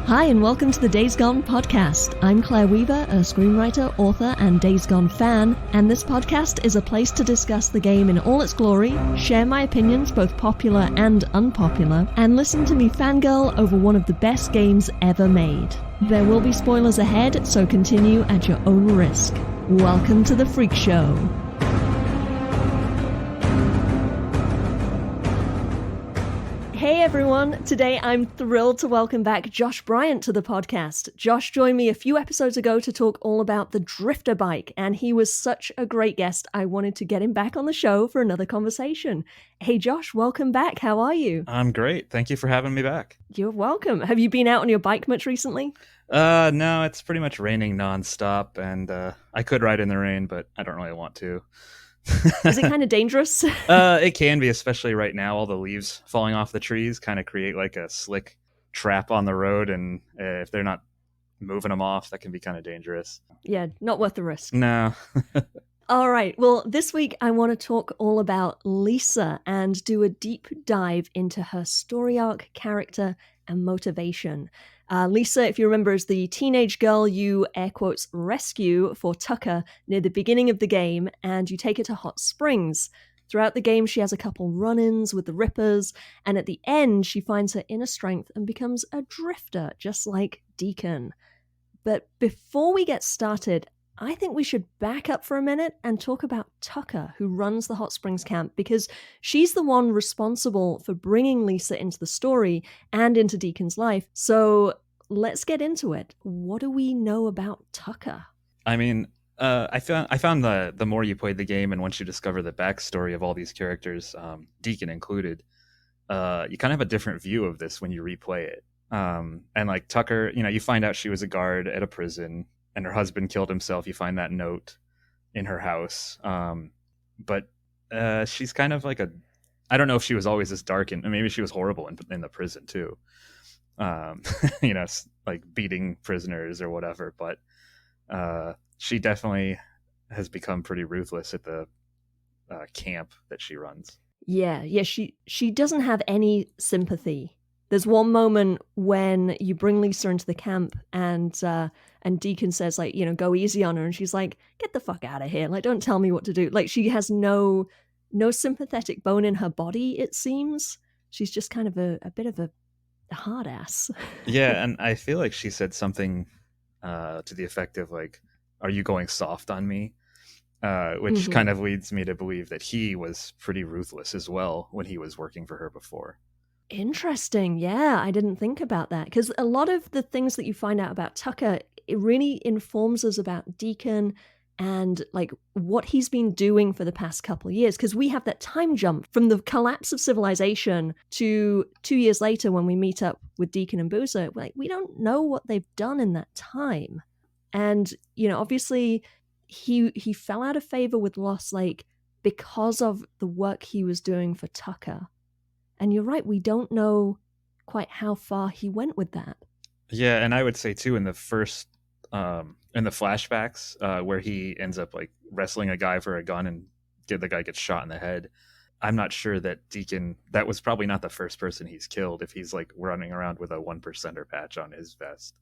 Hi, and welcome to the Days Gone podcast. I'm Claire Weaver, a screenwriter, author, and Days Gone fan, and this podcast is a place to discuss the game in all its glory, share my opinions, both popular and unpopular, and listen to me fangirl over one of the best games ever made. There will be spoilers ahead, so continue at your own risk. Welcome to the Freak Show. Hey everyone, today I'm thrilled to welcome back Josh Bryant to the podcast. Josh joined me a few episodes ago to talk all about the drifter bike, and he was such a great guest, I wanted to get him back on the show for another conversation. Hey Josh, welcome back. How are you? I'm great. Thank you for having me back. You're welcome. Have you been out on your bike much recently? No, it's pretty much raining nonstop, and I could ride in the rain, but I don't really want to. Is it kind of dangerous? It can be, especially right now. All the leaves falling off the trees kind of create like a slick trap on the road, and if they're not moving them off, that can be kind of dangerous. Yeah, not worth the risk. No. All right, well, this week I want to talk all about Lisa and do a deep dive into her story arc, character, and motivation. Lisa, if you remember, is the teenage girl you, air quotes, rescue for Tucker near the beginning of the game, and you take her to Hot Springs. Throughout the game, she has a couple run-ins with the Rippers, and at the end, she finds her inner strength and becomes a drifter, just like Deacon. But before we get started, I think we should back up for a minute and talk about Tucker, who runs the Hot Springs camp, because she's the one responsible for bringing Lisa into the story and into Deacon's life. So let's get into it. What do we know about Tucker? I mean, I found the more you played the game, and once you discover the backstory of all these characters, Deacon included, you kind of have a different view of this when you replay it. And like Tucker, you find out she was a guard at a prison, and her husband killed himself. You find that note in her house. But she's kind of like I don't know if she was always this dark, and maybe she was horrible in the prison too. Like beating prisoners or whatever. But she definitely has become pretty ruthless at the camp that she runs. Yeah, she doesn't have any sympathy. There's one moment when you bring Lisa into the camp and Deacon says, like, go easy on her. And she's like, get the fuck out of here. Like, don't tell me what to do. Like, she has no sympathetic bone in her body, it seems. She's just kind of a bit of a hard ass. Yeah, and I feel like she said something to the effect of, like, are you going soft on me? Which kind of leads me to believe that he was pretty ruthless as well when he was working for her before. Interesting. Yeah, I didn't think about that, because a lot of the things that you find out about Tucker, it really informs us about Deacon and like what he's been doing for the past couple of years, because we have that time jump from the collapse of civilization to 2 years later when we meet up with Deacon and Boozer. Like, we don't know what they've done in that time. And, obviously he fell out of favor with Lost Lake because of the work he was doing for Tucker. And you're right, we don't know quite how far he went with that. Yeah, and I would say, too, in the first, in the flashbacks, where he ends up, like, wrestling a guy for a gun and the guy gets shot in the head, I'm not sure that Deacon, that was probably not the first person he's killed if he's, like, running around with a 1%er patch on his vest.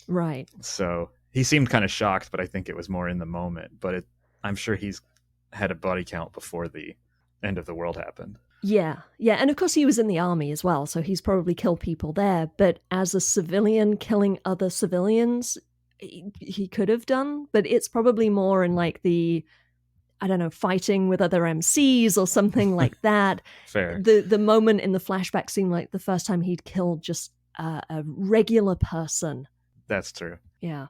Right. So he seemed kind of shocked, but I think it was more in the moment. But I'm sure he's had a body count before the end of the world happened. Yeah, and of course he was in the army as well, so he's probably killed people there, but as a civilian killing other civilians, he could have done, but it's probably more in like the, I don't know, fighting with other MCs or something like that. Fair. The moment in the flashback seemed like the first time he'd killed just a regular person. That's true. Yeah.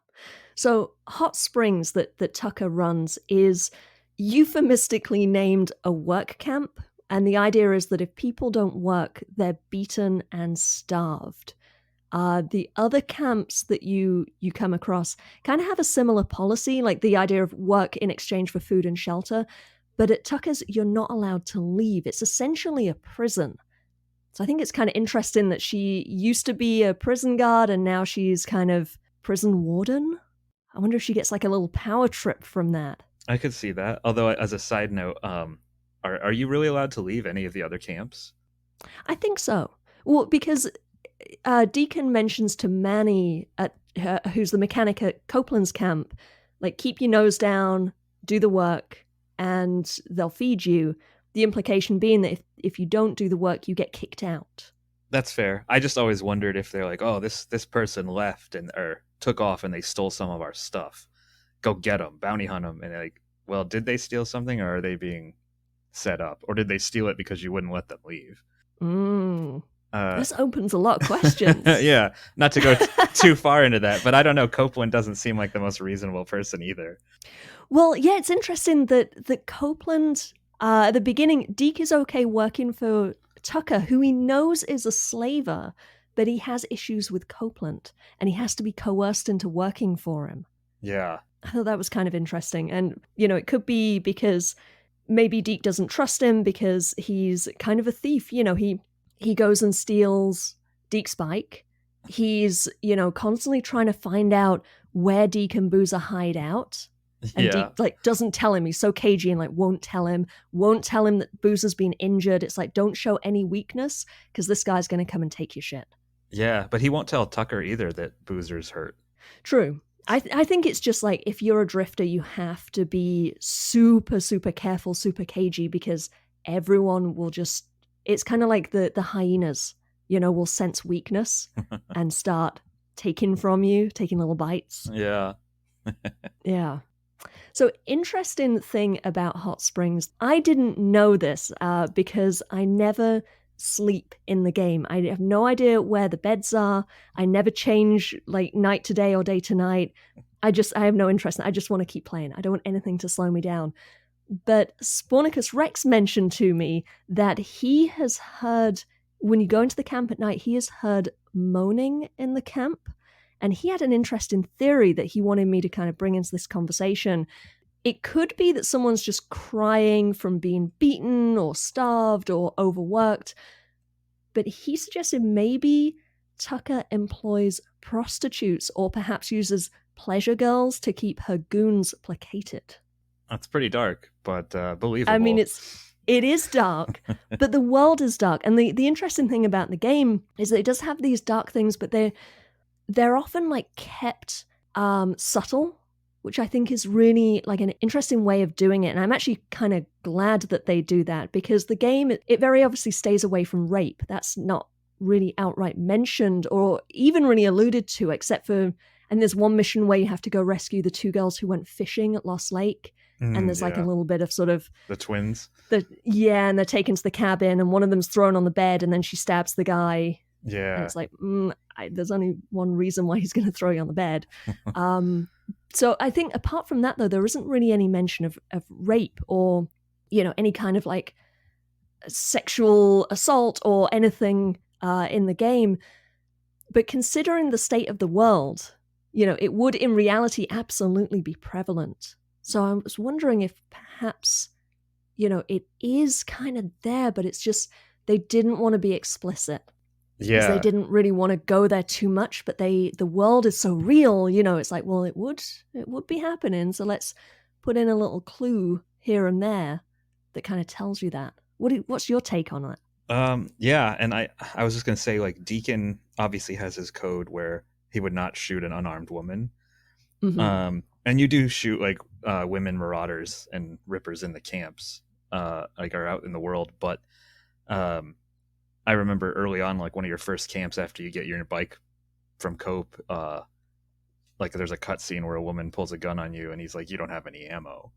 So Hot Springs that Tucker runs is euphemistically named a work camp. And the idea is that if people don't work, they're beaten and starved. The other camps that you come across kind of have a similar policy, like the idea of work in exchange for food and shelter. But at Tucker's, you're not allowed to leave. It's essentially a prison. So I think it's kind of interesting that she used to be a prison guard and now she's kind of prison warden. I wonder if she gets like a little power trip from that. I could see that. Although, as a side note, are you really allowed to leave any of the other camps? I think so. Well, because Deacon mentions to Manny, who's the mechanic at Copeland's camp, like, keep your nose down, do the work, and they'll feed you. The implication being that if you don't do the work, you get kicked out. That's fair. I just always wondered if they're like, oh, this person left and or took off and they stole some of our stuff. Go get them, bounty hunt them, and like, well, did they steal something or are they being set up, or did they steal it because you wouldn't let them leave? This opens a lot of questions. Yeah, not to go too far into that, but I don't know. Copeland doesn't seem like the most reasonable person either. Well, yeah, it's interesting that Copeland, at the beginning, Deke is okay working for Tucker, who he knows is a slaver, but he has issues with Copeland, and he has to be coerced into working for him. Yeah. I thought that was kind of interesting. And, you know, it could be because maybe Deke doesn't trust him because he's kind of a thief. You know, he goes and steals Deke's bike. He's, you know, constantly trying to find out where Deke and Boozer hide out. And Yeah. Deke, like, doesn't tell him. He's so cagey and, like, won't tell him that Boozer's been injured. It's like, don't show any weakness because this guy's going to come and take your shit. Yeah, but he won't tell Tucker either that Boozer's hurt. True. I think it's just like, if you're a drifter, you have to be super, super careful, super cagey, because everyone will just, it's kind of like the hyenas, you know, will sense weakness and start taking from you, taking little bites. Yeah. Yeah. So, interesting thing about hot springs, I didn't know this because I never sleep in the game. I have no idea where the beds are. I never change like night to day or day to night. I have no interest. I just want to keep playing. I don't want anything to slow me down. But Spornicus Rex mentioned to me that he has heard, when you go into the camp at night, he has heard moaning in the camp. And he had an interesting theory that he wanted me to kind of bring into this conversation. It could be that someone's just crying from being beaten or starved or overworked. But he suggested maybe Tucker employs prostitutes or perhaps uses pleasure girls to keep her goons placated. That's pretty dark, but believable. I mean, it is dark, but the world is dark. And the interesting thing about the game is that it does have these dark things, but they're often like kept subtle, which I think is really like an interesting way of doing it. And I'm actually kind of glad that they do that, because the game, it very obviously stays away from rape. That's not really outright mentioned or even really alluded to, except for, and there's one mission where you have to go rescue the two girls who went fishing at Lost Lake. And there's like a little bit of sort of the twins. And they're taken to the cabin and one of them's thrown on the bed and then she stabs the guy. Yeah. And it's like, there's only one reason why he's going to throw you on the bed. So I think apart from that, though, there isn't really any mention of rape or, you know, any kind of like sexual assault or anything in the game. But considering the state of the world, you know, it would in reality absolutely be prevalent. So I was wondering if perhaps, you know, it is kind of there, but it's just they didn't want to be explicit. Yeah. They didn't really want to go there too much, but the world is so real, you know, it's like, well, it would be happening, so let's put in a little clue here and there that kind of tells you that. What's your take on it? Yeah, and I was just gonna say, like, Deacon obviously has his code where he would not shoot an unarmed woman. Mm-hmm. And you do shoot like women marauders and rippers in the camps, like are out in the world. But I remember early on, like one of your first camps after you get your bike from Cope, like there's a cutscene where a woman pulls a gun on you and he's like, you don't have any ammo.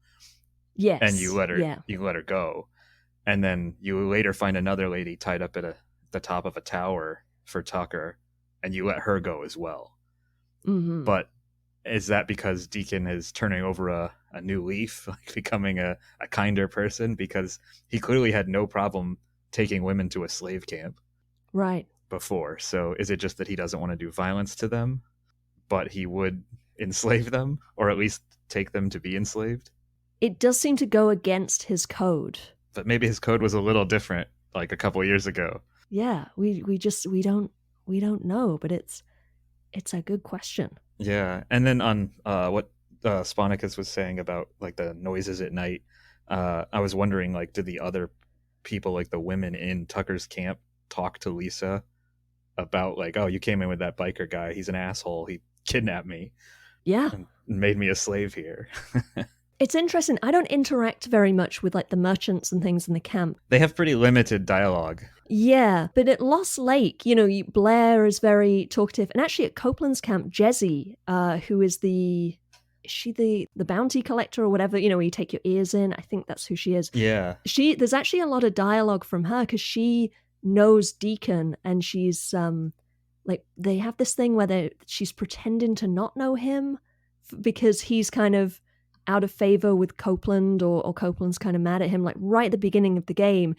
Yes. And you let her go. And then you later find another lady tied up at the top of a tower for Tucker, and you let her go as well. Mm-hmm. But is that because Deacon is turning over a new leaf, like becoming a kinder person? Because he clearly had no problem taking women to a slave camp right before. So is it just that he doesn't want to do violence to them, but he would enslave them, or at least take them to be enslaved? It does seem to go against his code. But maybe his code was a little different like a couple years ago. Yeah, we don't know, but it's a good question. Yeah, and then on what Sponicus was saying about like the noises at night, I was wondering, like, did the other people, like the women in Tucker's camp, talk to Lisa about like, oh, you came in with that biker guy. He's an asshole. He kidnapped me Yeah. and made me a slave here. It's interesting. I don't interact very much with like the merchants and things in the camp. They have pretty limited dialogue. Yeah, but at Lost Lake, Blair is very talkative. And actually at Copeland's camp, Jessie, who is is she the bounty collector or whatever, where you take your ears in. I think that's who she is. Yeah. There's actually a lot of dialogue from her because she knows Deacon, and she's like, they have this thing where she's pretending to not know him because he's kind of out of favor with Copeland, or Copeland's kind of mad at him, like right at the beginning of the game.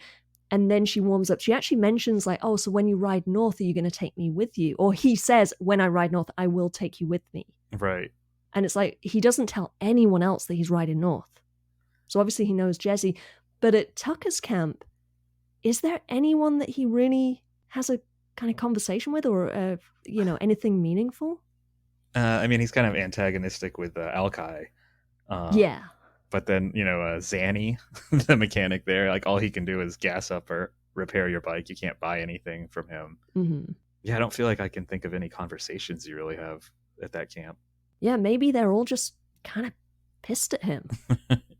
And then she warms up. She actually mentions like, oh, so when you ride north, are you going to take me with you? Or he says, when I ride north, I will take you with me. Right. And it's like, he doesn't tell anyone else that he's riding north. So obviously he knows Jessie. But at Tucker's camp, is there anyone that he really has a kind of conversation with, or, anything meaningful? I mean, he's kind of antagonistic with Alkai. Yeah. But then, Zanny, the mechanic there, like all he can do is gas up or repair your bike. You can't buy anything from him. Mm-hmm. Yeah, I don't feel like I can think of any conversations you really have at that camp. Yeah, maybe they're all just kind of pissed at him.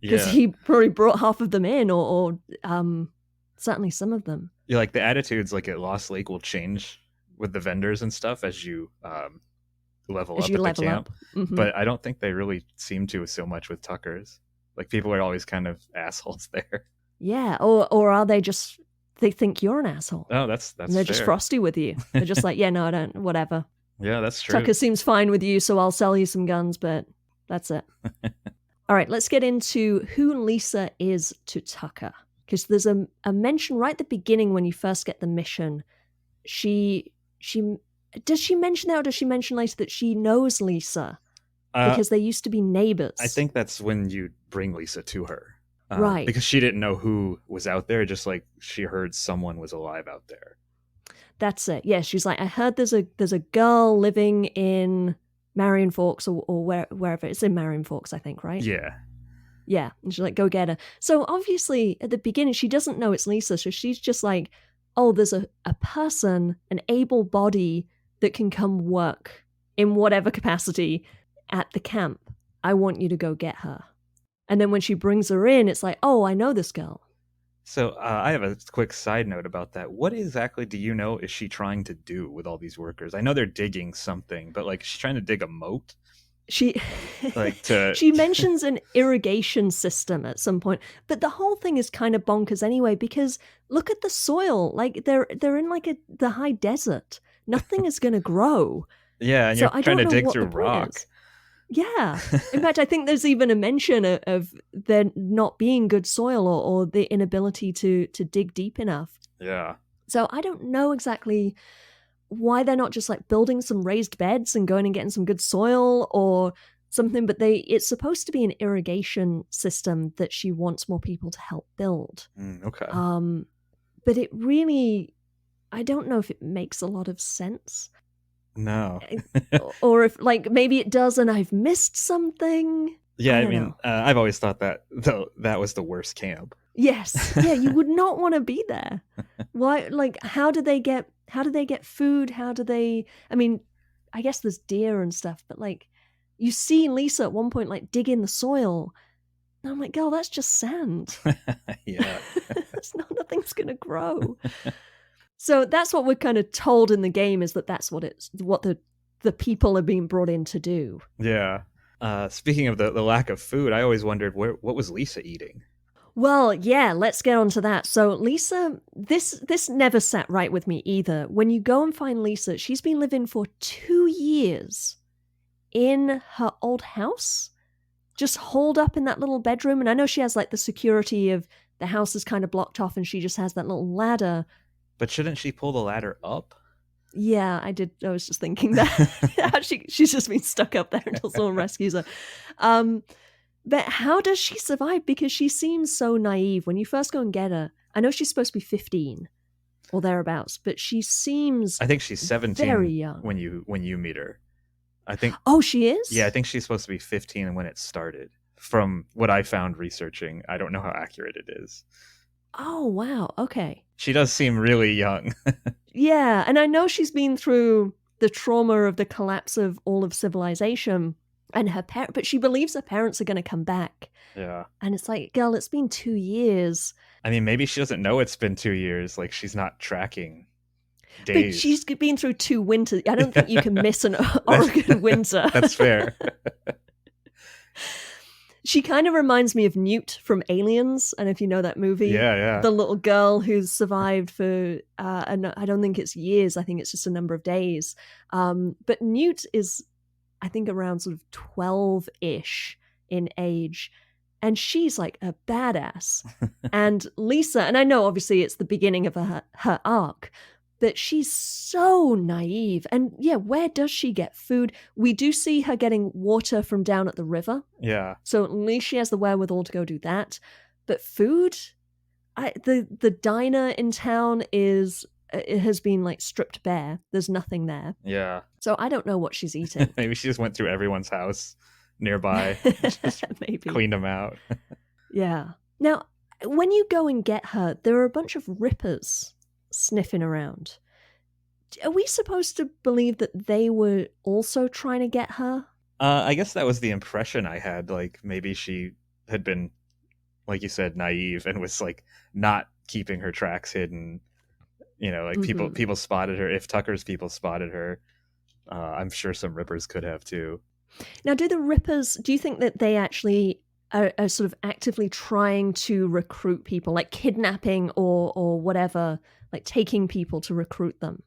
Because Yeah. he probably brought half of them in, or certainly some of them. Yeah, like the attitudes like at Lost Lake will change with the vendors and stuff as you level As up you at level the camp. up. Mm-hmm. But I don't think they really seem to so much with Tucker's. Like people are always kind of assholes there. Yeah, or are they just, they think you're an asshole? Oh, that's and they're fair. just frosty with you. They're just like, yeah, no, I don't, whatever. Yeah, that's true. Tucker seems fine with you, so I'll sell you some guns, but that's it. All right, let's get into who Lisa is to Tucker. Because there's a mention right at the beginning when you first get the mission. She does she mention that, or does she mention later that she knows Lisa? Because they used to be neighbors. I think that's when you bring Lisa to her. Right. Because she didn't know who was out there, just like she heard someone was alive out there. That's it. Yeah, she's like, I heard there's a girl living in Marion Forks, or wherever. It's in Marion Forks, I think, right? Yeah. Yeah. And she's like, go get her. So obviously at the beginning, she doesn't know it's Lisa. So she's just like, oh, there's a person, an able body that can come work in whatever capacity at the camp. I want you to go get her. And then when she brings her in, it's like, oh, I know this girl. So I have a quick side note about that. What exactly do you know is she trying to do with all these workers? I know they're digging something, but like she's trying to dig a moat. She she mentions an irrigation system at some point, but the whole thing is kind of bonkers anyway, because look at the soil. Like they're in like the high desert. Nothing is going to grow. Yeah, and so you're trying to dig through rock. Yeah. In fact, I think there's even a mention of there not being good soil, or the inability to dig deep enough. Yeah. So I don't know exactly why they're not just like building some raised beds and going and getting some good soil or something, but it's supposed to be an irrigation system that she wants more people to help build. Okay. But it really, I don't know if it makes a lot of sense. No. Or if like maybe it does and I've missed something. Yeah, I mean, I've always thought that that was the worst camp. Yes. Yeah, you would not want to be there. Why? Like, how do they get food? How do they? I mean, I guess there's deer and stuff, but like, you see Lisa at one point like dig in the soil, and I'm like, girl, that's just sand. Yeah, nothing's gonna grow. So that's what we're kind of told in the game, is that's what the people are being brought in to do. Yeah. Speaking of the lack of food, I always wondered what was Lisa eating? Well, yeah, let's get on to that. So Lisa, this never sat right with me either. When you go and find Lisa, she's been living for 2 years in her old house, just holed up in that little bedroom. And I know she has like the security of the house is kind of blocked off, and she just has that little ladder. But shouldn't she pull the ladder up? Yeah, I did. I was just thinking that. She's just been stuck up there until someone rescues her. But how does she survive? Because she seems so naive. When you first go and get her, I know she's supposed to be 15 or thereabouts, but she seems, I think she's 17 very young when you meet her. I think. Oh, she is? Yeah, I think she's supposed to be 15 when it started. From what I found researching, I don't know how accurate it is. Oh, wow. Okay. She does seem really young. Yeah, and I know she's been through the trauma of the collapse of all of civilization and but she believes her parents are going to come back. Yeah. And it's like, girl, it's been 2 years. I mean, maybe she doesn't know it's been 2 years. Like, she's not tracking But days. she's been through 2 winters. I don't think you can miss an Oregon winter. That's fair. She kind of reminds me of Newt from Aliens, and if you know that movie. Yeah. The little girl who's survived for, I don't think it's years, I think it's just a number of days. But Newt is, I think, around sort of 12-ish in age, and she's like a badass. And Lisa, and I know obviously it's the beginning of her arc, but she's so naive. And yeah, where does she get food? We do see her getting water from down at the river. Yeah. So at least she has the wherewithal to go do that. But food, the diner in town it has been like stripped bare. There's nothing there. Yeah. So I don't know what she's eating. Maybe she just went through everyone's house nearby, just Maybe cleaned them out. Yeah. Now, when you go and get her, there are a bunch of rippers sniffing around. Are we supposed to believe that they were also trying to get her? I guess that was the impression I had. Like, maybe she had been, like you said, naive and was like not keeping her tracks hidden. You know, like people spotted her. If Tucker's people spotted her, I'm sure some rippers could have too. Now, do you think that they actually are sort of actively trying to recruit people, like kidnapping or whatever, like taking people to recruit them?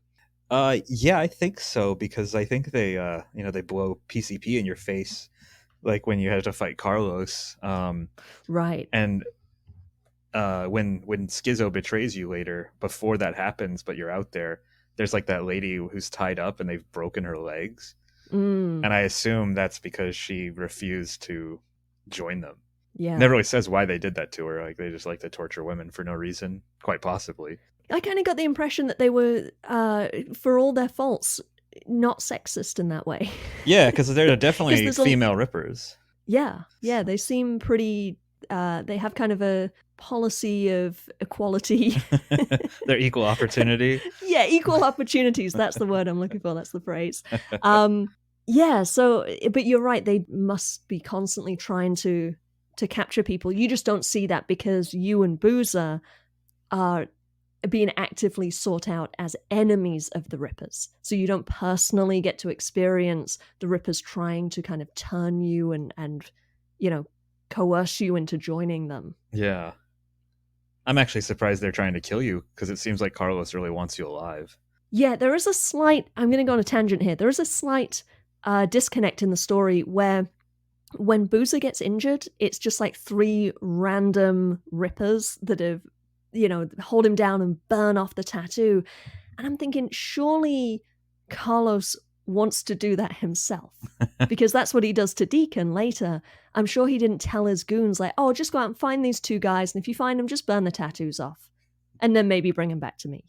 Yeah, I think so, because I think they they blow PCP in your face, like when you had to fight Carlos. Right. And when Schizo betrays you later, before that happens, but you're out there, there's like that lady who's tied up and they've broken her legs. And I assume that's because she refused to join them. Yeah. Never really says why they did that to her. Like, they just like to torture women for no reason, quite possibly. I kind of got the impression that they were, for all their faults, not sexist in that way. Yeah, because they're definitely female rippers. Yeah, they seem pretty, they have kind of a policy of equality. They're equal opportunity. Yeah, equal opportunities. That's the word I'm looking for. That's the phrase. Yeah, so, but you're right. They must be constantly trying to capture people. You just don't see that because you and Boozer are being actively sought out as enemies of the Rippers. So you don't personally get to experience the Rippers trying to kind of turn you and coerce you into joining them. Yeah. I'm actually surprised they're trying to kill you, because it seems like Carlos really wants you alive. Yeah, there is a slight, I'm going to go on a tangent here, there is a slight disconnect in the story where when Boozer gets injured, it's just like 3 random Rippers that have, hold him down and burn off the tattoo. And I'm thinking, surely Carlos wants to do that himself, because that's what he does to Deacon later. I'm sure he didn't tell his goons, like, oh, just go out and find these 2 guys, and if you find them, just burn the tattoos off, and then maybe bring them back to me.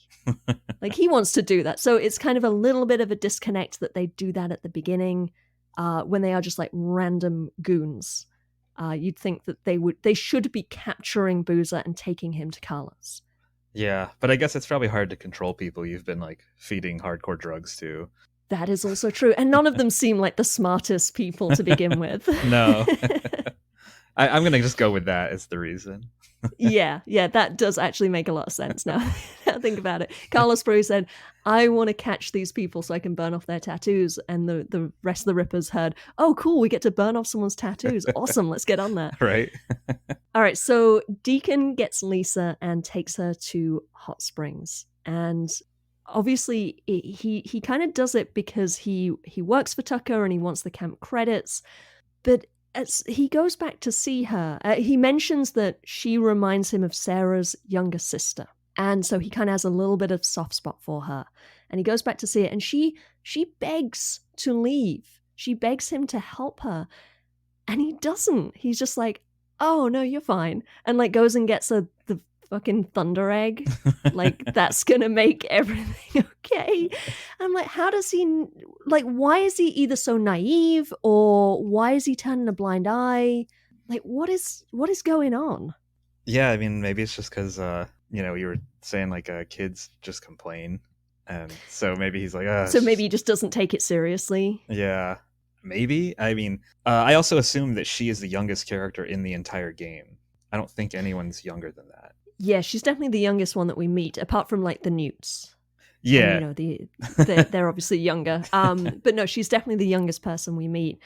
Like, he wants to do that. So it's kind of a little bit of a disconnect that they do that at the beginning, when they are just like random goons. You'd think that they should be capturing Boozer and taking him to Carlos. Yeah, but I guess it's probably hard to control people you've been like feeding hardcore drugs to. That is also true. And none of them seem like the smartest people to begin with. No. I'm going to just go with that as the reason. Yeah, that does actually make a lot of sense now. Now think about it. Carlos Brew said, I want to catch these people so I can burn off their tattoos. And the rest of the Rippers heard, oh, cool, we get to burn off someone's tattoos. Awesome, let's get on that. Right. All right, so Deacon gets Lisa and takes her to Hot Springs. And obviously, he kind of does it because he works for Tucker and he wants the camp credits. But as he goes back to see her, he mentions that she reminds him of Sarah's younger sister. And so he kind of has a little bit of soft spot for her. And he goes back to see it, and she begs to leave. She begs him to help her. And he doesn't. He's just like, oh, no, you're fine. And like goes and gets the fucking thunder egg. Like, that's gonna make everything okay. I'm like, how does he, like, why is he either so naive, or why is he turning a blind eye? Like, what is going on? Yeah, I mean, maybe it's just because you were saying like kids just complain, And so maybe he's like, oh, So maybe he just doesn't take it seriously. yeah, maybe. I mean, I also assume that she is the youngest character in the entire game. I don't think anyone's younger than that. Yeah, she's definitely the youngest one that we meet, apart from like the Newts. And Yeah. you know, they're obviously younger. But no, she's definitely the youngest person we meet.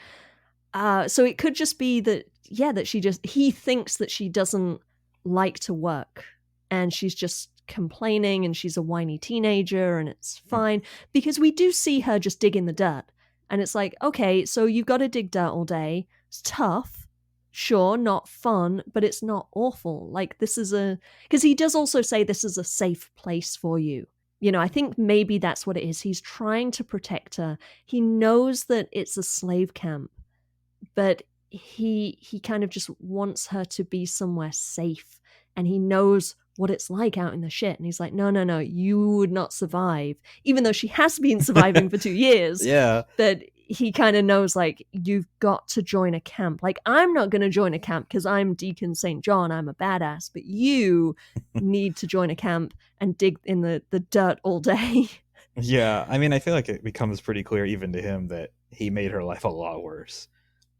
So it could just be that, yeah, that he thinks that she doesn't like to work, and she's just complaining, and she's a whiny teenager, and it's fine, because we do see her just dig in the dirt, and it's like, okay, so you've got to dig dirt all day. It's tough, sure, not fun, but it's not awful. Like, because he does also say this is a safe place for you. You know, I think maybe that's what it is. He's trying to protect her. He knows that it's a slave camp, but he kind of just wants her to be somewhere safe, and he knows what it's like out in the shit, and he's like, no, you would not survive, even though she has been surviving for 2 years. Yeah. But he kind of knows, like, you've got to join a camp. Like, I'm not going to join a camp because I'm Deacon St. John, I'm a badass, but you need to join a camp and dig in the dirt all day. Yeah, I mean, I feel like it becomes pretty clear even to him that he made her life a lot worse.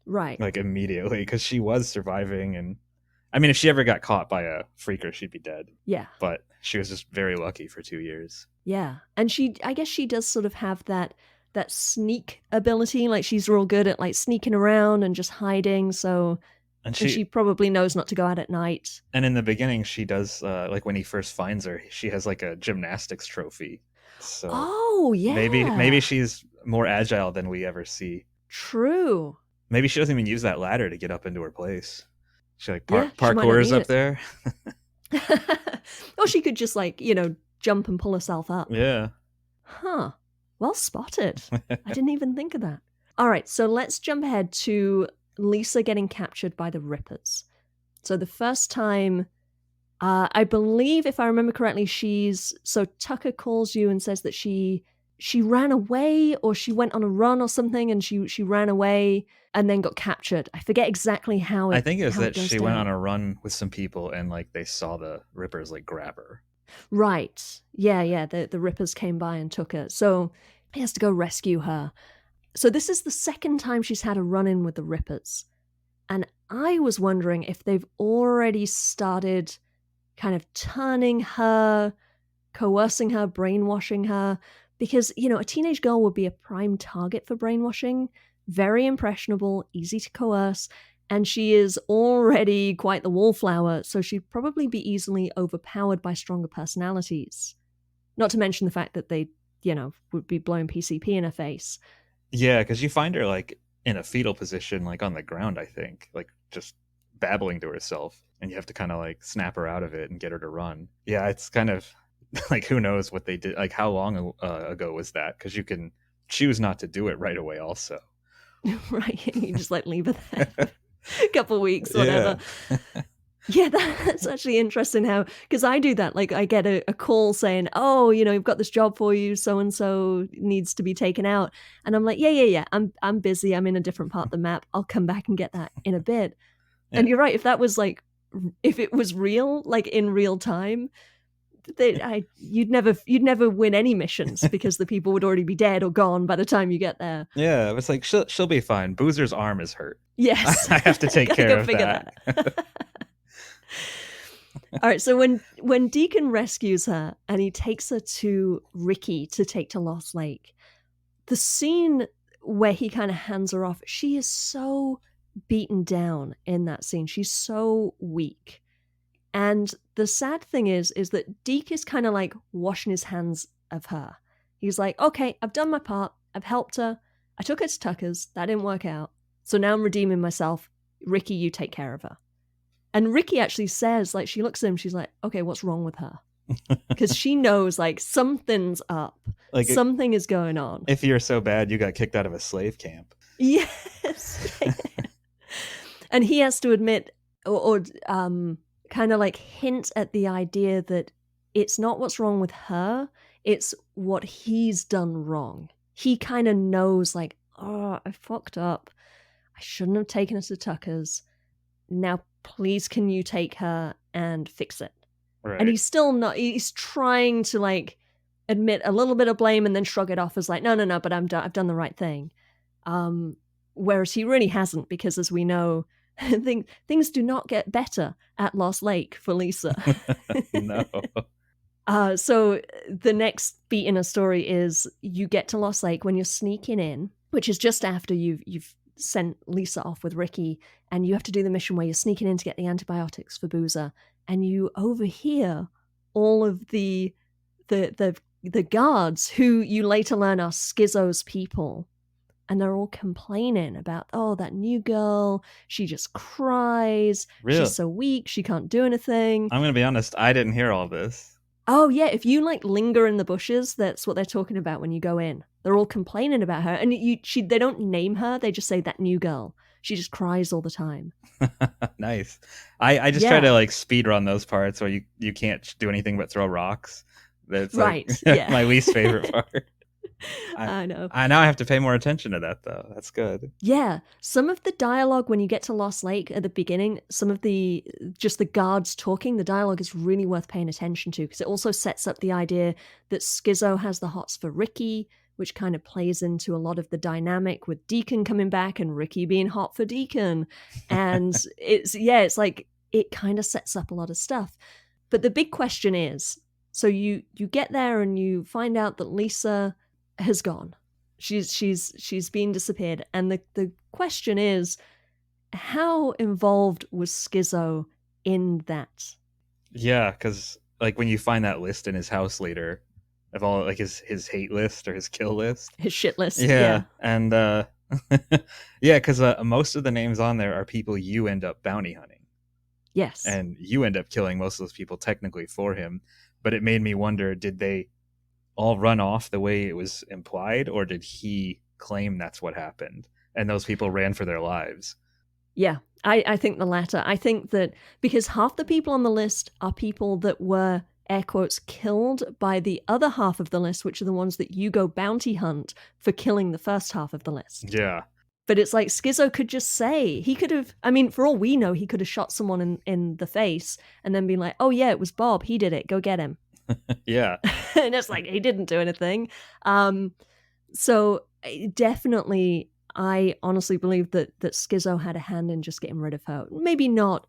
Right. Like, immediately, because she was surviving, and I mean, if she ever got caught by a freaker, she'd be dead. Yeah. But she was just very lucky for 2 years. Yeah. And I guess she does sort of have that sneak ability. Like, she's real good at like sneaking around and just hiding. So, and she probably knows not to go out at night. And in the beginning, she does, like when he first finds her, she has like a gymnastics trophy. So oh yeah, maybe she's more agile than we ever see. True. Maybe she doesn't even use that ladder to get up into her place. She like Yeah, parkours up there. Or she could just, like, you know, jump and pull herself up. Yeah. Huh. Well spotted. I didn't even think of that. All right, so let's jump ahead to Lisa getting captured by the Rippers. So the first time, I believe, if I remember correctly, so Tucker calls you and says that she ran away, or she went on a run or something, and she ran away and then got captured. I forget exactly how it. I think it was that she went down. on a run with some people, and like they saw the Rippers like grab her. Right. Yeah. The Rippers came by and took her. So he has to go rescue her. So this is the second time she's had a run-in with the Rippers. And I was wondering if they've already started kind of turning her, coercing her, brainwashing her. Because, you know, a teenage girl would be a prime target for brainwashing. Very impressionable, easy to coerce. And she is already quite the wallflower, so she'd probably be easily overpowered by stronger personalities. Not to mention the fact that they, you know, would be blowing PCP in her face. Yeah, because you find her, like, in a fetal position, like, on the ground, I think. Like, just babbling to herself. And you have to kind of, like, snap her out of it and get her to run. Yeah, it's kind of, like, who knows what they did. Like, how long ago was that? Because you can choose not to do it right away also. Right, you just, like, leave her there. A couple weeks, whatever. Yeah, that's actually interesting how, because I do that. Like, I get a call saying, oh, you know, you've got this job for you, so and so needs to be taken out, and I'm like, yeah, I'm busy, I'm in a different part of the map, I'll come back and get that in a bit. Yeah. And you're right, if that was like, if it was real, like in real time, you'd never win any missions because the people would already be dead or gone by the time you get there. Yeah, it's like she'll be fine. Boozer's arm is hurt. Yes, I have to take care of that. All right, so when Deacon rescues her and he takes her to Ricky to take to Lost Lake, the scene where he kind of hands her off, she is so beaten down in that scene. She's so weak. And the sad thing is that Deke is kind of like washing his hands of her. He's like, okay, I've done my part. I've helped her. I took her to Tucker's. That didn't work out. So now I'm redeeming myself. Ricky, you take care of her. And Ricky actually says, like, she looks at him, she's like, okay, what's wrong with her? Because she knows, like, something's up. Like, something is going on. If you're so bad, you got kicked out of a slave camp. Yes. And he has to admit, or kind of like hint at the idea that it's not what's wrong with her, it's what he's done wrong. He kind of knows, like, oh, I fucked up. I shouldn't have taken her to Tucker's. Now, please, can you take her and fix it? Right. And he's still not, he's trying to, like, admit a little bit of blame and then shrug it off as like, no, but I've done the right thing. Whereas he really hasn't, because as we know, things do not get better at Lost Lake for Lisa. No. So the next beat in a story is you get to Lost Lake when you're sneaking in, which is just after you've sent Lisa off with Ricky, and you have to do the mission where you're sneaking in to get the antibiotics for Boozer, and you overhear all of the guards, who you later learn are Schizo's people, and they're all complaining about, oh, that new girl, she just cries, Really? she's so weak, she can't do anything. I'm gonna be honest, I didn't hear all this. Oh yeah, if you like linger in the bushes, that's what they're talking about when you go in. They're all complaining about her, and they don't name her, they just say that new girl. She just cries all the time. Nice. I just try to like speed run those parts where you can't do anything but throw rocks. That's right. Like Yeah. my least favorite part. I know. I now have to pay more attention to that though. That's good. Yeah, some of the dialogue when you get to Lost Lake at the beginning, some of the guards talking, the dialogue is really worth paying attention to, because it also sets up the idea that Schizo has the hots for Ricky, which kind of plays into a lot of the dynamic with Deacon coming back and Ricky being hot for Deacon. And it's like, it kind of sets up a lot of stuff. But the big question is, so you get there and you find out that Lisa has gone. She's been disappeared. And the question is, how involved was Schizo in that? Yeah, because like when you find that list in his house later, of all like his hate list or his kill list, his shit list. Yeah. And yeah, because most of the names on there are people you end up bounty hunting. Yes. And you end up killing most of those people technically for him. But it made me wonder, did they all run off the way it was implied, or did he claim that's what happened and those people ran for their lives? Yeah, I think the latter. I think that because half the people on the list are people that were, air quotes, killed by the other half of the list, which are the ones that you go bounty hunt for killing the first half of the list. Yeah. But it's like Schizo could just say, he could have, I mean, for all we know, he could have shot someone in the face and then been like, oh yeah, it was Bob, he did it, go get him. Yeah. And it's like, he didn't do anything. So definitely, I honestly believe that Schizo had a hand in just getting rid of her. Maybe not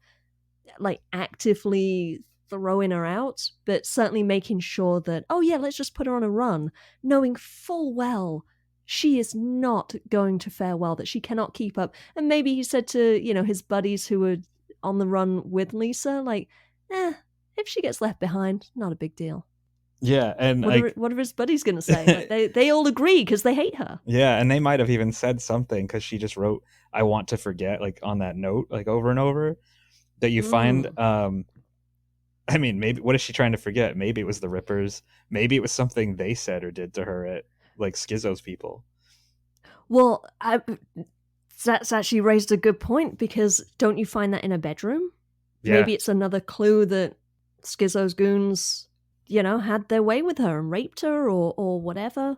like actively throwing her out, but certainly making sure that, oh yeah, let's just put her on a run, knowing full well she is not going to fare well, that she cannot keep up. And maybe he said to, his buddies who were on the run with Lisa, like, if she gets left behind, not a big deal. Yeah, and what are his buddies going to say? Like, they all agree because they hate her. Yeah, and they might have even said something because she just wrote, "I want to forget," like on that note, like over and over. That you find. I mean, maybe what is she trying to forget? Maybe it was the Rippers. Maybe it was something they said or did to her at like Schizo's people. Well, that's actually raised a good point, because don't you find that in a bedroom? Yeah. Maybe it's another clue that Schizo's goons, had their way with her and raped her or whatever.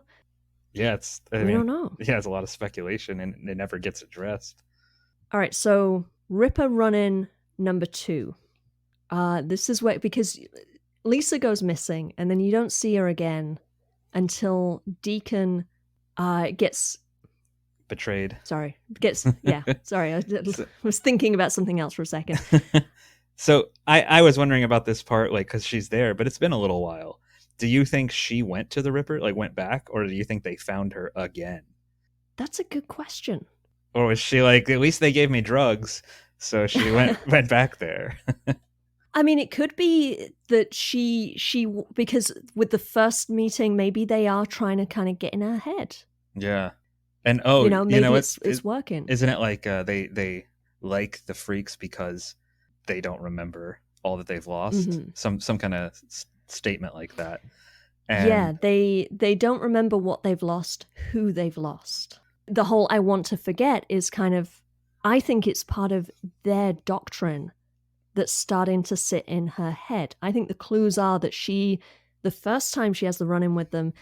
Yeah, we don't know. Yeah, it's a lot of speculation and it never gets addressed. All right, so Ripper run-in number 2. This is where, because Lisa goes missing and then you don't see her again until Deacon gets betrayed. Sorry, sorry, I was thinking about something else for a second. So I was wondering about this part, like, because she's there, but it's been a little while. Do you think she went to the Ripper, like went back, or do you think they found her again? That's a good question. Or was she like, at least they gave me drugs, so she went back there? I mean, it could be that she because with the first meeting, maybe they are trying to kind of get in her head. Yeah, and maybe it's working. Isn't it like they like the freaks because they don't remember all that they've lost? Mm-hmm. Some kind of statement like that. And yeah, they don't remember what they've lost, who they've lost. The whole "I want to forget" is kind of, I think it's part of their doctrine that's starting to sit in her head. I think the clues are that the first time she has the run-in with them,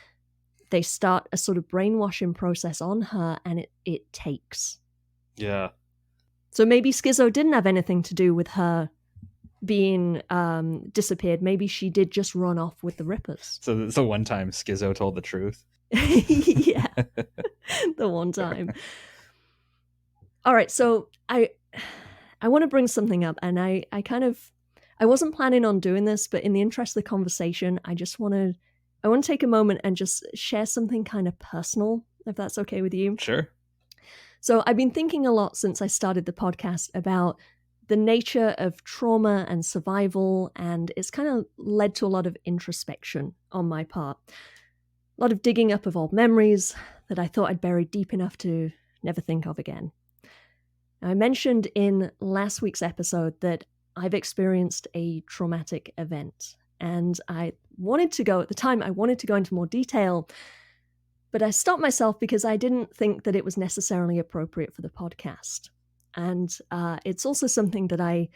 they start a sort of brainwashing process on her, and it takes. Yeah. So maybe Schizo didn't have anything to do with her being disappeared, maybe she did just run off with the Rippers. So it's the one time Schizo told the truth. Yeah, the one time. All right, so I want to bring something up, and I wasn't planning on doing this, but in the interest of the conversation, I want to take a moment and just share something kind of personal, if that's okay with you. Sure. So I've been thinking a lot since I started the podcast about the nature of trauma and survival, and it's kind of led to a lot of introspection on my part. A lot of digging up of old memories that I thought I'd buried deep enough to never think of again. Now, I mentioned in last week's episode that I've experienced a traumatic event, and I wanted to go into more detail, but I stopped myself because I didn't think that it was necessarily appropriate for the podcast. And it's also something that I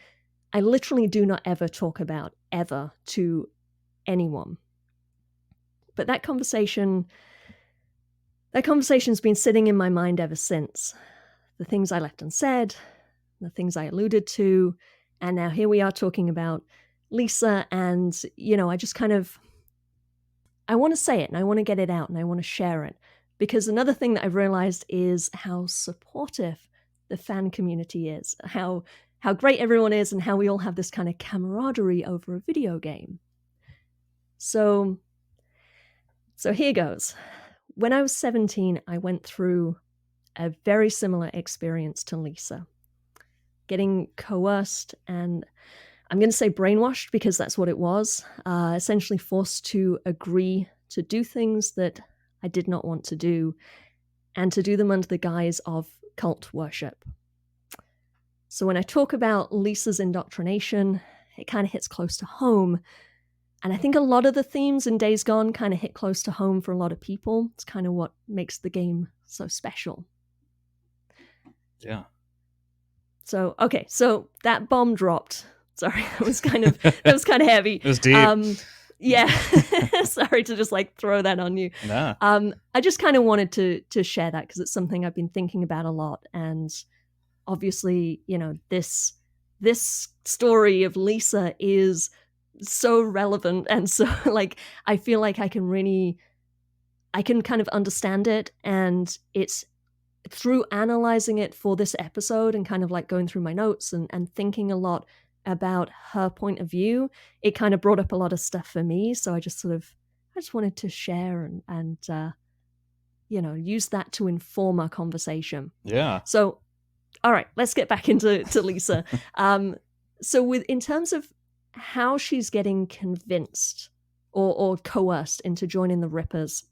literally do not ever talk about, ever, to anyone. But that conversation's been sitting in my mind ever since. The things I left unsaid, the things I alluded to, and now here we are talking about Lisa, and, I just I want to say it, and I want to get it out, and I want to share it. Because another thing that I've realized is how supportive the fan community is, how great everyone is, and how we all have this kind of camaraderie over a video game. So here goes. When I was 17, I went through a very similar experience to Lisa. Getting coerced, and I'm going to say brainwashed because that's what it was, essentially forced to agree to do things that I did not want to do, and to do them under the guise of cult worship. So when I talk about Lisa's indoctrination, it kind of hits close to home. And I think a lot of the themes in Days Gone kind of hit close to home for a lot of people. It's kind of what makes the game so special. Yeah. So, okay, so that bomb dropped. Sorry, that was kind of heavy. It was deep. Yeah. Sorry to just throw that on you. Nah. I just kind of wanted to share that because it's something I've been thinking about a lot. And obviously, this story of Lisa is so relevant, and so I feel like I can kind of understand it, and it's through analyzing it for this episode and kind of going through my notes and thinking a lot about her point of view, it kind of brought up a lot of stuff for me. So I just wanted to share and use that to inform our conversation. Yeah. So, all right, let's get back into Lisa. So in terms of how she's getting convinced or coerced into joining the Rippers,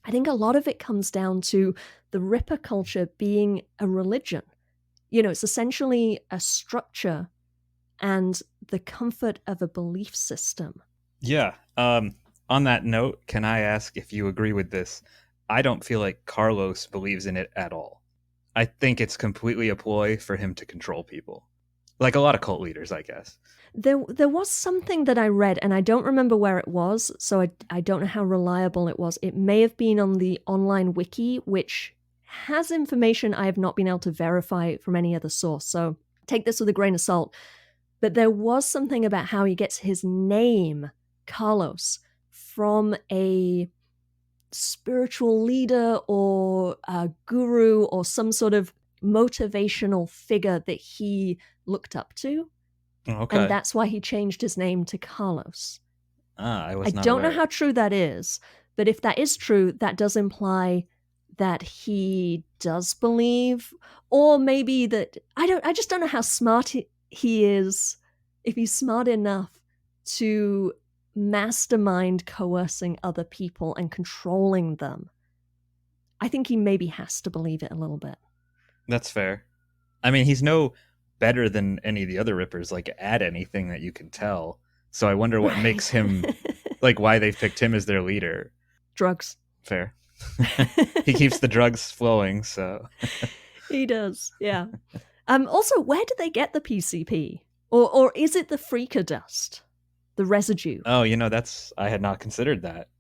I think a lot of it comes down to the Ripper culture being a religion. It's essentially a structure and the comfort of a belief system. Yeah. On that note, can I ask if you agree with this? I don't feel like Carlos believes in it at all. I think it's completely a ploy for him to control people. Like a lot of cult leaders, I guess. There was something that I read, and I don't remember where it was, so I don't know how reliable it was. It may have been on the online wiki, which has information I have not been able to verify from any other source, so take this with a grain of salt. But there was something about how he gets his name, Carlos, from a spiritual leader or a guru or some sort of motivational figure that he looked up to. Okay. And that's why he changed his name to Carlos. I don't know how true that is, but if that is true, that does imply that he does believe, or maybe that I just don't know how smart he is, if he's smart enough to mastermind coercing other people and controlling them. I think he maybe has to believe it a little bit. That's fair. I mean, he's no better than any of the other Rippers, at anything that you can tell. So I wonder what makes him, why they've picked him as their leader. Drugs. Fair. He keeps the drugs flowing, so. He does, yeah. Also, where do they get the PCP? Or is it the freaker dust? The residue? Oh, I had not considered that.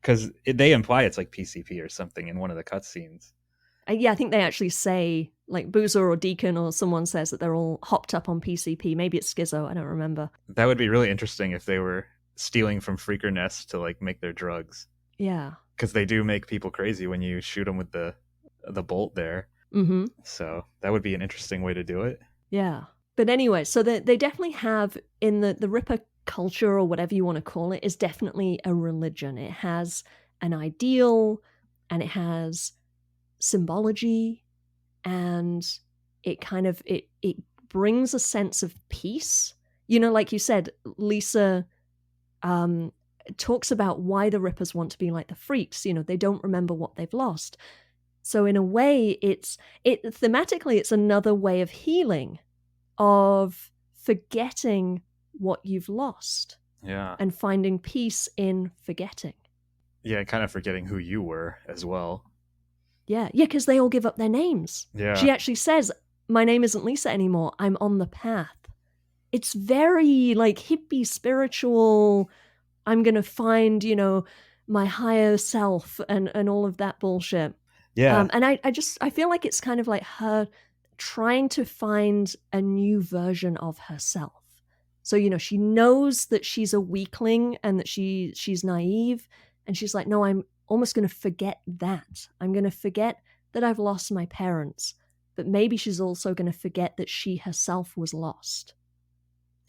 Because they imply it's like PCP or something in one of the cutscenes. Yeah, I think they actually say, like, Boozer or Deacon or someone says that they're all hopped up on PCP. Maybe it's Schizo, I don't remember. That would be really interesting if they were stealing from Freaker Nest to like make their drugs, Yeah. because they do make people crazy when you shoot them with the bolt there. Mm-hmm. So that would be an interesting way to do it. Yeah. But anyway, so they definitely have, in the Ripper culture, or whatever you want to call it, is definitely a religion. It has an ideal, and it has symbology, and it kind of it brings a sense of peace. You know, like you said, Lisa talks about why the Rippers want to be like the Freaks. You know, they don't remember what they've lost. So in a way, it's thematically, it's another way of healing, of forgetting what you've lost. Yeah. And finding peace in forgetting. Yeah, kind of forgetting who you were as well. Yeah, because they all give up their names. Yeah. She actually says, my name isn't Lisa anymore, I'm on the path. It's very, like, hippie, spiritual, I'm gonna find, you know, my higher self and all of that bullshit. Yeah. And I feel like it's kind of like her trying to find a new version of herself. So, you know, she knows that she's a weakling and that she's naive, and she's like, no, I'm almost going to forget that. I'm going to forget that I've lost my parents, but maybe she's also going to forget that she herself was lost.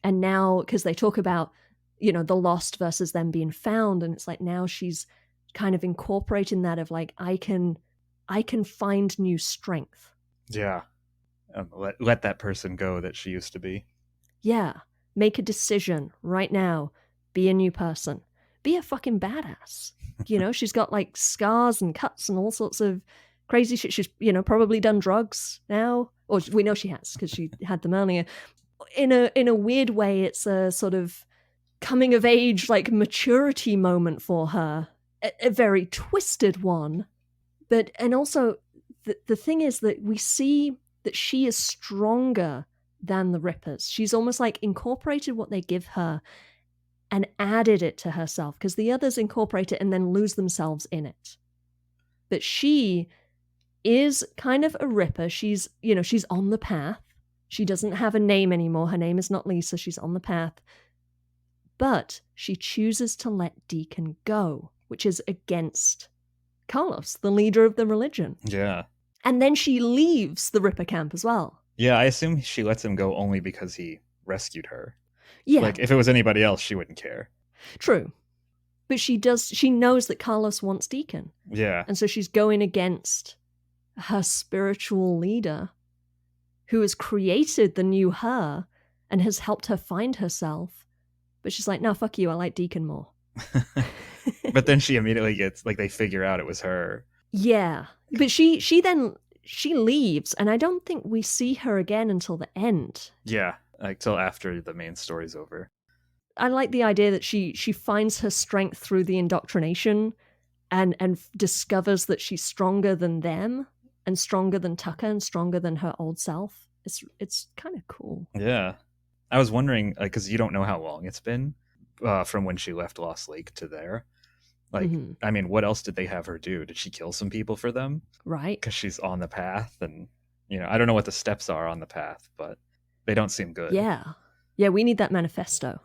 And now, because they talk about, you know, the lost versus them being found, and it's like now she's kind of incorporating that of like, I can find new strength. Yeah. Let that person go that she used to be. Yeah. Make a decision right now. Be a new person. Be a fucking badass. You know, she's got like scars and cuts and all sorts of crazy shit. She's, you know, probably done drugs now. Or we know she has because she had them earlier. In a weird way, it's a sort of coming of age, like maturity moment for her. A very twisted one. But, and also, the thing is that we see that she is stronger than the Rippers. She's almost like incorporated what they give her and added it to herself, because the others incorporate it and then lose themselves in it. But she is kind of a Ripper. She's, you know, she's on the path. She doesn't have a name anymore. Her name is not Lisa. She's on the path. But she chooses to let Deacon go, which is against Carlos, the leader of the religion. Yeah. And then she leaves the Ripper camp as well. Yeah, I assume she lets him go only because he rescued her. Yeah. Like, if it was anybody else, she wouldn't care. True. But she knows that Carlos wants Deacon. Yeah. And so she's going against her spiritual leader, who has created the new her and has helped her find herself. But she's like, no, fuck you, I like Deacon more. But then she immediately gets, like, they figure out it was her. Yeah. But she leaves, and I don't think we see her again until the end. Yeah, like till after the main story's over. I like the idea that she finds her strength through the indoctrination and discovers that she's stronger than them and stronger than Tucker and stronger than her old self. It's kind of cool. Yeah. I was wondering, because you don't know how long it's been from when she left Lost Lake to there. Like, I mean, what else did they have her do? Did she kill some people for them? Right. Because she's on the path, and, you know, I don't know what the steps are on the path, but they don't seem good. Yeah. Yeah, we need that manifesto.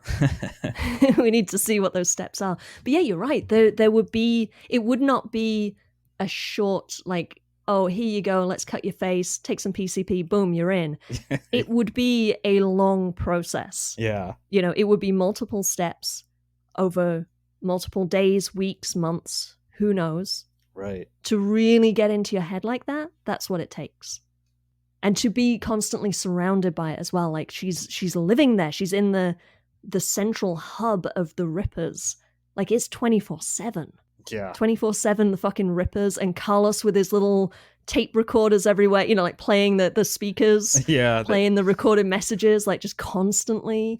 We need to see what those steps are. But yeah, you're right. There would be, it would not be a short, like, oh, here you go, let's cut your face, take some PCP, boom, you're in. It would be a long process. Yeah. You know, it would be multiple steps over multiple days, weeks, months, who knows. Right. To really get into your head like that, that's what it takes. And to be constantly surrounded by it as well. Like she's living there. She's in the central hub of the Rippers. Like it's 24/7. Yeah. 24/7, the fucking Rippers, and Carlos with his little tape recorders everywhere, you know, like playing the speakers. Yeah. Playing the recorded messages, like just constantly.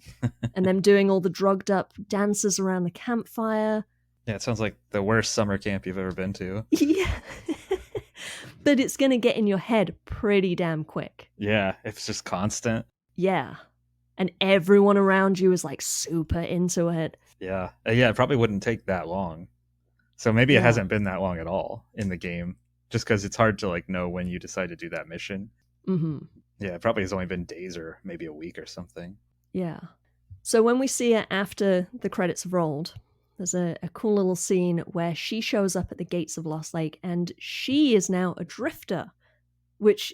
And them doing all the drugged up dances around the campfire. Yeah, it sounds like the worst summer camp you've ever been to. Yeah. But it's going to get in your head pretty damn quick. Yeah, it's just constant. Yeah. And everyone around you is like super into it. Yeah. Yeah, it probably wouldn't take that long. So maybe it hasn't been that long at all in the game. just because it's hard to like know when you decide to do that mission. Mm-hmm. Yeah, it probably has only been days or maybe a week or something. Yeah. So when we see her after the credits have rolled, there's a cool little scene where she shows up at the gates of Lost Lake, and she is now a drifter, which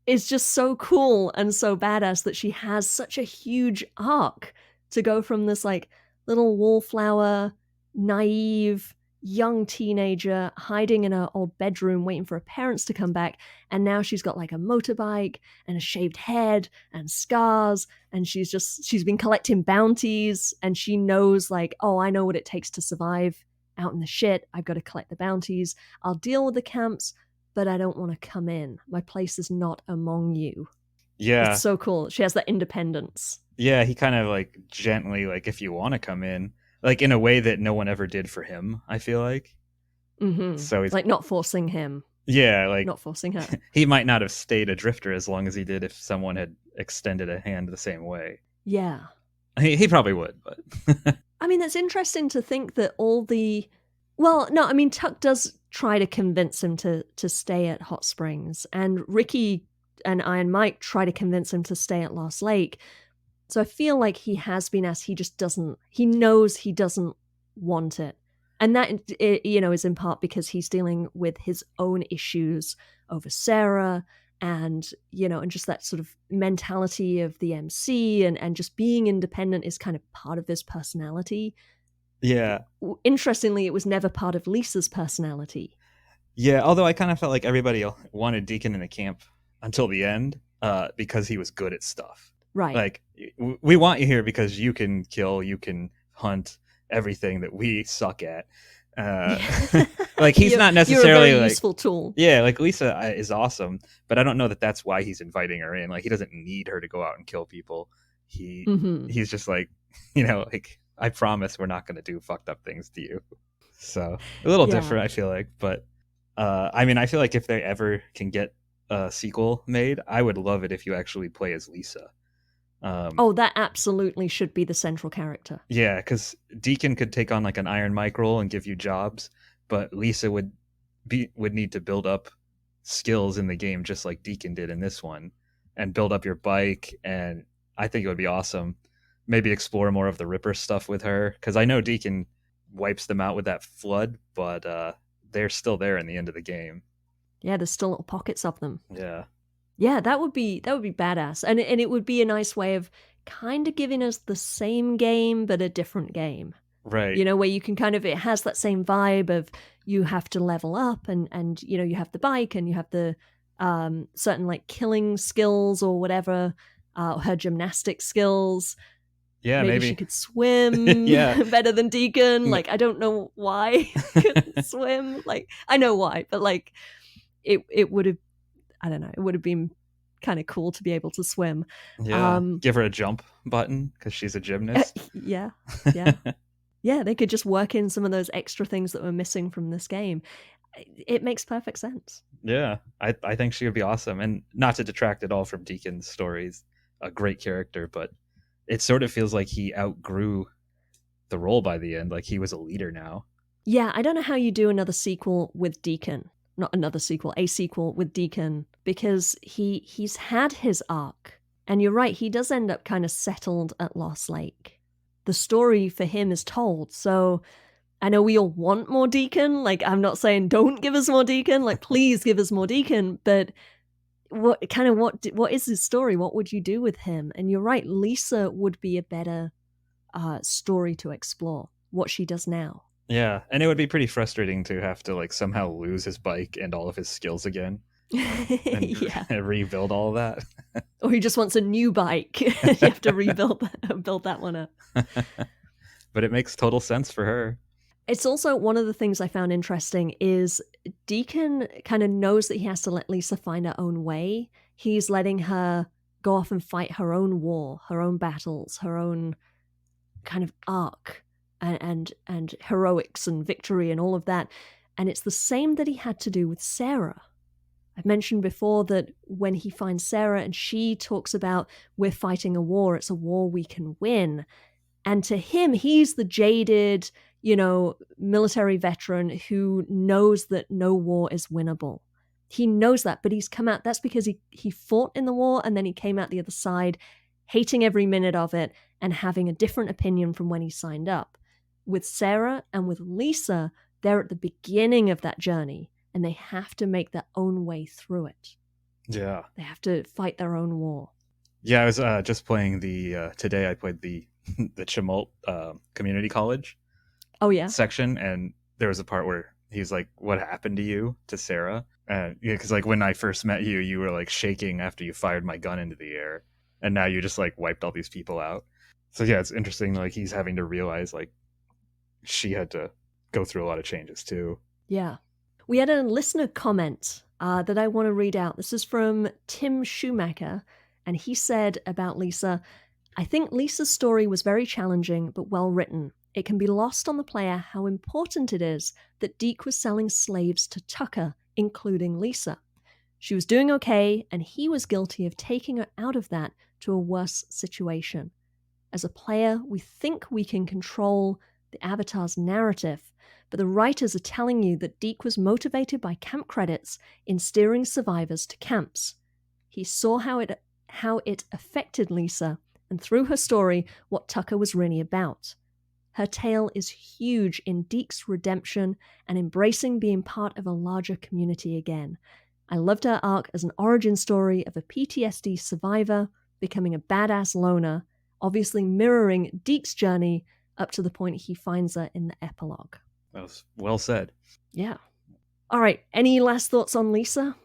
is just so cool and so badass that she has such a huge arc to go from this like little wallflower, naive, young teenager hiding in her old bedroom waiting for her parents to come back, and now she's got like a motorbike and a shaved head and scars, and she's been collecting bounties, and she knows like, oh, I know what it takes to survive out in the shit. I've got to collect the bounties. I'll deal with the camps, but I don't want to come in. My place is not among you. Yeah. It's so cool. She has that independence. Yeah, he kind of like gently, like, if you want to come in, like in a way that no one ever did for him, I feel like. Mm-hmm. So he's like not forcing him. Yeah, like not forcing her. He might not have stayed a drifter as long as he did if someone had extended a hand the same way. Yeah. He probably would, but I mean, it's interesting to think that all the... Well, no, I mean, Tuck does try to convince him to stay at Hot Springs, and Ricky and Iron Mike try to convince him to stay at Lost Lake. So I feel like he has been asked, he just doesn't... He knows he doesn't want it. And that, is in part because he's dealing with his own issues over Sarah and, and just that sort of mentality of the MC and just being independent is kind of part of his personality. Yeah. Interestingly, it was never part of Lisa's personality. Yeah, although I kind of felt like everybody wanted Deacon in the camp until the end because he was good at stuff. Right. Like, we want you here because you can kill, you can hunt, everything that we suck at. Like he's not necessarily you're a very like useful tool. Yeah, like Lisa is awesome, but I don't know that that's why he's inviting her in. Like he doesn't need her to go out and kill people. He's just like, like, I promise we're not going to do fucked up things to you. So a little different, I feel like. But I mean, I feel like if they ever can get a sequel made, I would love it if you actually play as Lisa. That absolutely should be the central character. Yeah, because Deacon could take on like an Iron Mike role and give you jobs, but Lisa would need to build up skills in the game just like Deacon did in this one, and build up your bike. And I think it would be awesome. Maybe explore more of the Ripper stuff with her, because I know Deacon wipes them out with that flood, but they're still there in the end of the game. Yeah, there's still little pockets of them. Yeah. Yeah, that would be badass, and it would be a nice way of kind of giving us the same game but a different game, right? Where you can kind of, it has that same vibe of you have to level up, and you have the bike and you have the certain like killing skills or whatever, her gymnastic skills. Yeah, maybe she could swim. Yeah, better than Deacon. Like, I don't know why he couldn't swim. Like, I know why, but like it would have. I don't know. It would have been kind of cool to be able to swim. Yeah. Give her a jump button because she's a gymnast. Yeah. Yeah, they could just work in some of those extra things that were missing from this game. It makes perfect sense. Yeah, I think she would be awesome. And not to detract at all from Deacon's story, he's a great character, but it sort of feels like he outgrew the role by the end. Like he was a leader now. Yeah, I don't know how you do another sequel with Deacon. Not another sequel, a sequel with Deacon, because he's had his arc. And you're right, he does end up kind of settled at Lost Lake. The story for him is told, so I know we all want more Deacon. Like, I'm not saying don't give us more Deacon, like, please give us more Deacon, but what is his story? What would you do with him? And you're right, Lisa would be a better story to explore, what she does now. Yeah, and it would be pretty frustrating to have to like somehow lose his bike and all of his skills again. And rebuild all of that. Or he just wants a new bike. You have to build that one up. But it makes total sense for her. It's also one of the things I found interesting is Deacon kind of knows that he has to let Lisa find her own way. He's letting her go off and fight her own war, her own battles, her own kind of arc. And heroics and victory and all of that. And it's the same that he had to do with Sarah. I've mentioned before that when he finds Sarah and she talks about, we're fighting a war, it's a war we can win. And to him, he's the jaded, military veteran who knows that no war is winnable. He knows that, but he's come out. That's because he fought in the war and then he came out the other side, hating every minute of it and having a different opinion from when he signed up. With Sarah and with Lisa, they're at the beginning of that journey and they have to make their own way through it. Yeah. They have to fight their own war. Yeah, I was just playing today I played the Chimult community college section, and there was a part where he's like, what happened to you, to Sarah? And because like when I first met you, you were like shaking after you fired my gun into the air, and now you just like wiped all these people out. So yeah, it's interesting, like he's having to realize like she had to go through a lot of changes too. Yeah. We had a listener comment that I want to read out. This is from Tim Schumacher, and he said about Lisa, I think Lisa's story was very challenging but well written. It can be lost on the player how important it is that Deke was selling slaves to Tucker, including Lisa. She was doing okay, and he was guilty of taking her out of that to a worse situation. As a player, we think we can control the Avatar's narrative, but the writers are telling you that Deke was motivated by camp credits in steering survivors to camps. He saw how it affected Lisa, and through her story, what Tucker was really about. Her tale is huge in Deke's redemption and embracing being part of a larger community again. I loved her arc as an origin story of a PTSD survivor becoming a badass loner, obviously mirroring Deke's journey up to the point he finds her in the epilogue. That was well said. Yeah. All right, any last thoughts on Lisa?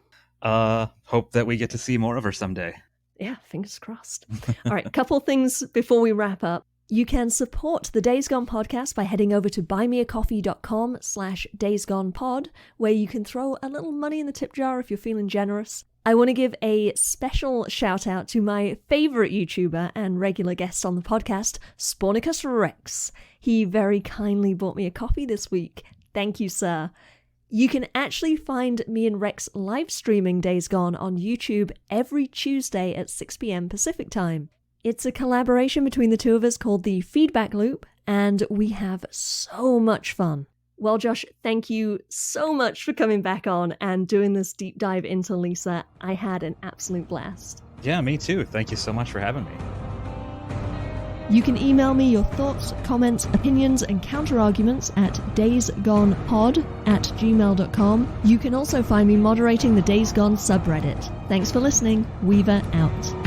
Hope that we get to see more of her someday. Yeah, fingers crossed. All right, a couple things before we wrap up. You can support the Days Gone podcast by heading over to buymeacoffee.com/daysgonepod, where you can throw a little money in the tip jar if you're feeling generous. I want to give a special shout out to my favorite YouTuber and regular guest on the podcast, Spornicus Rex. He very kindly bought me a coffee this week. Thank you, sir. You can actually find me and Rex live streaming Days Gone on YouTube every Tuesday at 6 p.m. Pacific time. It's a collaboration between the two of us called the Feedback Loop, and we have so much fun. Well, Josh, thank you so much for coming back on and doing this deep dive into Lisa. I had an absolute blast. Yeah, me too. Thank you so much for having me. You can email me your thoughts, comments, opinions, and counter-arguments at daysgonepod@gmail.com. You can also find me moderating the Days Gone subreddit. Thanks for listening. Weaver out.